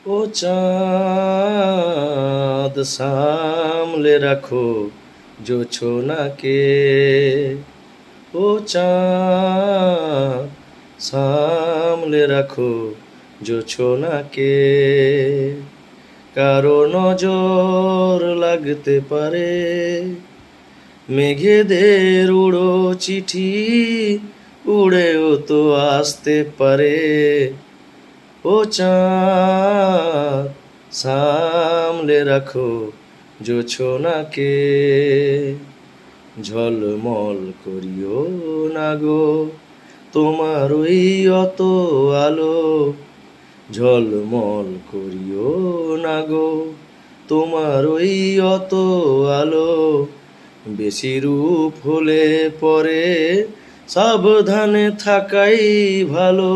ও চাঁদ সামলে রাখো জোছনাকে, ও চাঁদ সামলে রাখো জোছনাকে। কারো নজর লাগতে পারে, মেঘেদের উড়ো চিঠি উড়েও তো আসতে পারে। ও চাঁদ সামলে রাখো জোছনাকে, ঝলমল করিও না গো তোমার ওই অত আলো, ঝলমল করিও না গো তোমার ওই অত আলো। বেশি রূপ হলে পরে সাবধানে থাকাই ভালো।